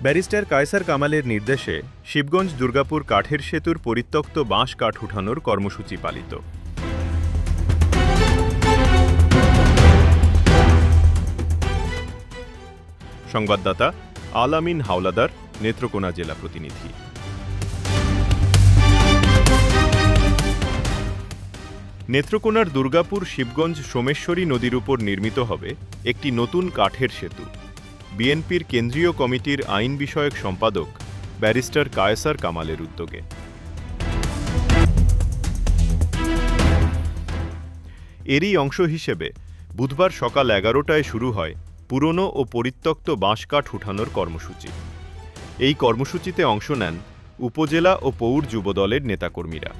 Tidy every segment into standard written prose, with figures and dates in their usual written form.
Barrister Kaiser কামালের নির্দেশে শিবগঞ্জ দুর্গাপুর কাঠের সেতুর পরিত্যক্ত বাঁশ কাঠ উঠানোর কর্মসূচি পালিত। সংবাদদাতা আল আমিন হাওলাদার, নেত্রকোনা জেলা প্রতিনিধি। নেত্রকোনার দুর্গাপুর শিবগঞ্জ সোমেশ্বরী নদীর উপর নির্মিত হবে একটি নতুন কাঠের সেতু। বিএনপির কেন্দ্রীয় কমিটির আইন বিষয়ক সম্পাদক ব্যারিস্টার কায়সার কামালের উদ্যোগে। এরই অংশ হিসেবে বুধবার সকাল 11টায় শুরু হয় পুরনো ও পরিত্যক্ত বাঁশকাঠ উঠানোর কর্মসূচি। এই কর্মসূচিতে অংশ নেন উপজেলা ও পৌর যুবদলের নেতাকর্মীরা।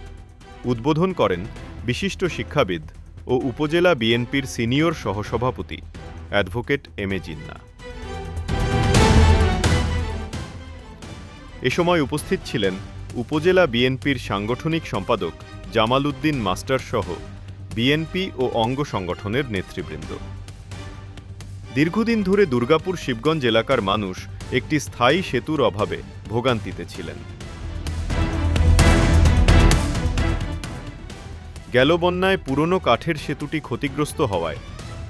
উদ্বোধন করেন বিশিষ্ট শিক্ষাবিদ ও উপজেলা বিএনপির সিনিয়র সহসভাপতি অ্যাডভোকেট এম এ জিন্না। এ সময় উপস্থিত ছিলেন উপজেলা বিএনপির সাংগঠনিক সম্পাদক জামাল উদ্দিন মাস্টার সহ বিএনপি ও অঙ্গ সংগঠনের নেতৃবৃন্দ। দীর্ঘদিন ধরে দুর্গাপুর শিবগঞ্জ এলাকার মানুষ একটি স্থায়ী সেতুর অভাবে ভোগান্তিতে ছিলেন। গেল বন্যায় পুরনো কাঠের সেতুটি ক্ষতিগ্রস্ত হওয়ায়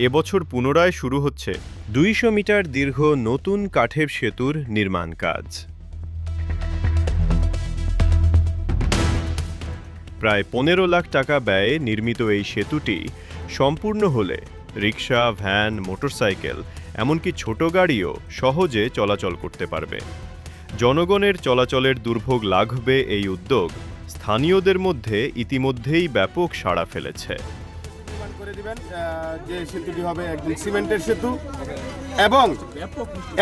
এবছর পুনরায় শুরু হচ্ছে 200 মিটার দীর্ঘ নতুন কাঠের সেতুর নির্মাণ কাজ। প্রায় 15 লাখ টাকা ব্যয়ে নির্মিত এই সেতুটি সম্পূর্ণ হলে রিকশা, ভ্যান, মোটরসাইকেল এমনকি ছোট গাড়িও সহজে চলাচল করতে পারবে। জনগণের চলাচলের দুর্ভোগ লাঘবে এই উদ্যোগ স্থানীয়দের মধ্যে ইতিমধ্যেই ব্যাপক সাড়া ফেলেছে। যে সেতুটি হবে একদম সিমেন্টের সেতু এবং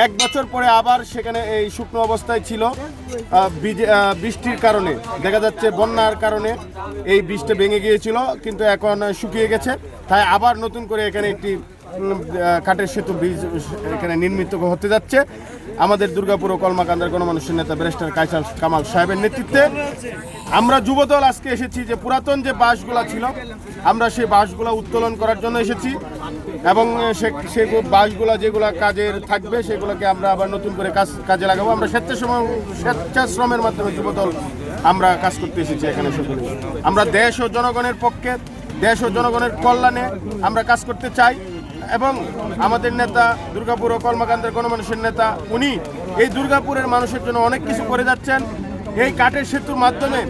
1 বছর পরে আবার সেখানে এই শুকনো অবস্থায় ছিল। বৃষ্টির কারণে দেখা যাচ্ছে বন্যার কারণে এই ব্রিজটা ভেঙে গিয়েছিল, কিন্তু এখন শুকিয়ে গেছে। তাই আবার নতুন করে এখানে একটি কাঠের সেতু ব্রিজ এখানে নির্মিত হতে যাচ্ছে। আমাদের দুর্গাপুর ও কলমাকান্দার গণমানুষের নেতা ব্যারিস্টার কায়সার কামাল সাহেবের নেতৃত্বে আমরা যুবদল আজকে এসেছি যে পুরাতন যে বাঁশগুলা ছিল আমরা সেই বাঁশগুলা উত্তোলন করার জন্য এসেছি এবং সেই বাঁশগুলা যেগুলা কাজের থাকবে সেগুলোকে আমরা আবার নতুন করে কাজে লাগাবো। আমরা স্বেচ্ছাশ্রমের মাধ্যমে যুবদল আমরা কাজ করতে এসেছি এখানে। আমরা দেশ ও জনগণের পক্ষে, দেশ ও জনগণের কল্যাণে আমরা কাজ করতে চাই এবং আমাদের নেতা দুর্গাপুর ও কলমাকান্দার গণমানুষের নেতা উনি এই দুর্গাপুরের মানুষের জন্য অনেক কিছু করে যাচ্ছেন এই কাঠের সেতুর মাধ্যমে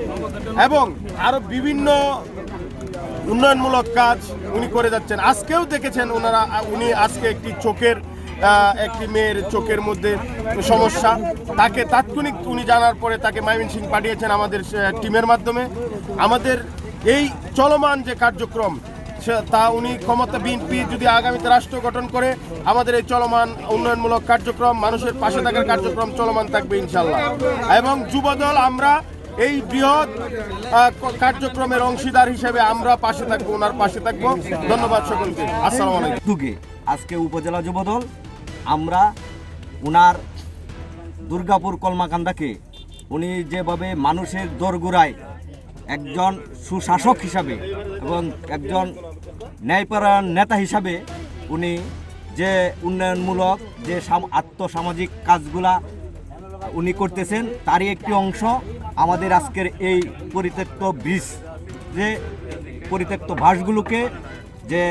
এবং আরো বিভিন্ন উন্নয়নমূলক কাজ উনি করে যাচ্ছেন। আজকেও দেখেছেন উনি আজকে একটি মেয়ের চোখের মধ্যে সমস্যা, তাকে তাৎক্ষণিক উনি জানার পরে তাকে ময়মনসিংহ পাঠিয়েছেন আমাদের টিমের মাধ্যমে। আমাদের এই চলমান যে কার্যক্রম তা উনি ক্ষমতা বিএনপি যদি আগামীতে রাষ্ট্র গঠন করে আমাদের এই চলমান উন্নয়নমূলক কার্যক্রম, মানুষের পাশে থাকার কার্যক্রম চলমান থাকবে ইনশাল্লাহ। এবং যুবদল আমরা এই বৃহৎ কার্যক্রমের অংশীদার হিসেবে আমরা পাশে থাকবো, ওনার পাশে থাকবো। ধন্যবাদ সকলকে। আসসালামু আলাইকুম। আজকে উপজেলা যুবদল আমরা ওনার দুর্গাপুর কলমাকান্দাকে উনি যেভাবে মানুষের দোরগোড়ায় একজন সুশাসক হিসাবে এবং একজন ন্যায়পরায়ণ নেতা হিসাবে উনি যে উন্নয়নমূলক যে আর্থসামাজিক কাজগুলা উনি করতেছেন তারই একটি অংশ আমাদের আজকের এই পরিত্যক্ত ব্রিজ, যে পরিত্যক্ত বাঁশগুলোকে যে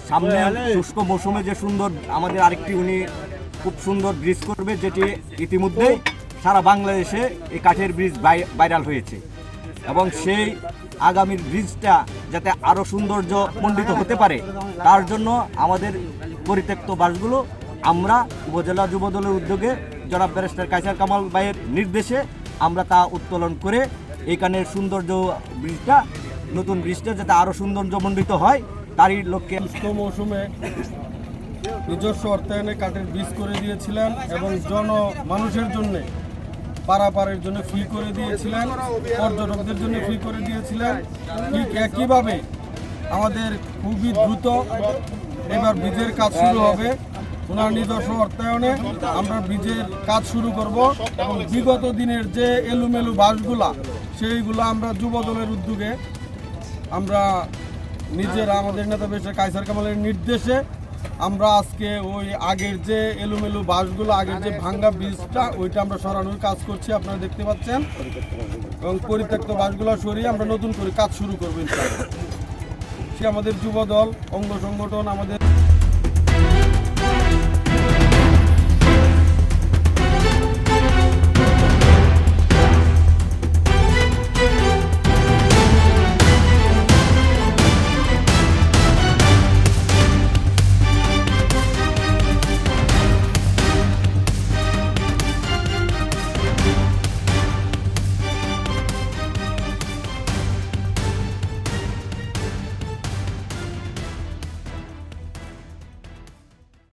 সামনে শুষ্ক মৌসুমে যে সুন্দর আমাদের আরেকটি উনি খুব সুন্দর ব্রিজ করবে, যেটি ইতিমধ্যেই সারা বাংলাদেশে এই কাঠের ব্রিজ ভাইরাল হয়েছে এবং সেই আগামীর ব্রিজটা যাতে আরও সৌন্দর্যমণ্ডিত হতে পারে তার জন্য আমাদের পরিত্যক্ত বাসগুলো আমরা উপজেলা যুবদলের উদ্যোগে জনাব ব্যারিস্টার কায়সার কামাল ভাইয়ের নির্দেশে আমরা তা উত্তোলন করে এইখানের সৌন্দর্য ব্রিজটা, নতুন ব্রিজটা যাতে আরও সৌন্দর্যমণ্ডিত হয় তারই লক্ষ্যে মৌসুমে নিজস্ব অর্থায়নে কাঠের ব্রিজ করে দিয়েছিলেন এবং মানুষের জন্যে পারাপারের জন্য ফ্রি করে দিয়েছিলেন, পর্যটকদের জন্য ফ্রি করে দিয়েছিলেন। ঠিক একইভাবে আমাদের খুবই দ্রুত এবার ব্রিজের কাজ শুরু হবে। ওনার নিজস্ব অর্থায়নে আমরা ব্রিজের কাজ শুরু করব এবং বিগত দিনের যে এলোমেলো বাসগুলা সেইগুলো আমরা যুবদলের উদ্যোগে আমরা নিজেরা আমাদের নেতা ব্যারিস্টার কায়সার কামালের নির্দেশে আমরা আজকে ওই আগের যে এলোমেলো বাসগুলো, আগের যে ভাঙ্গা বীজটা, ওইটা আমরা সরানোর কাজ করছি, আপনারা দেখতে পাচ্ছেন। এবং পরিত্যক্ত বাসগুলো সরিয়ে আমরা নতুন করে কাজ শুরু করবো ইনশাআল্লাহ। সে আমাদের যুবদল, অঙ্গ সংগঠন, আমাদের